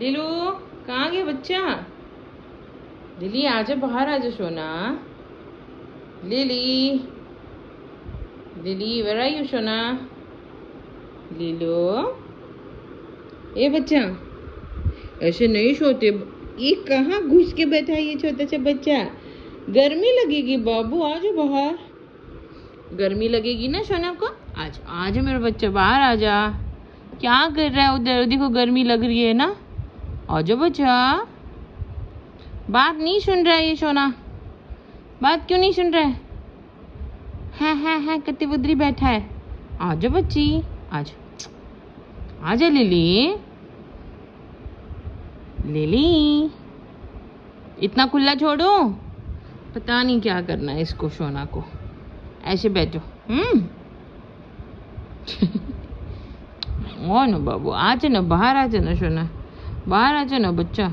लीलू कहाँ गया बच्चा? लिली आजा, बाहर आजा सोना। Lily, Lily where are you सोना? लीलू, ए बच्चा ऐसे नहीं सोते। ये कहाँ घुस के बैठा है ये छोटा सा बच्चा? गर्मी लगेगी बाबू, आजा बाहर। गर्मी लगेगी ना सोना को? आज आज मेरा बच्चा बाहर आजा। क्या कर रहा है उधर? देखो गर्मी लग रही है ना। आजा बच्चा। बात नहीं सुन रहा है ये सोना। बात क्यों नहीं सुन रहा है? है कत्ती बुदरी बैठा है। आजा बच्ची, आजा आजा। लिली, लिली इतना खुला छोड़ो? पता नहीं क्या करना है इसको सोना को। ऐसे बैठो। ओ ना बाबू, आजा ना बाहर, आजा ना सोना, बाहर आजा ना बच्चा।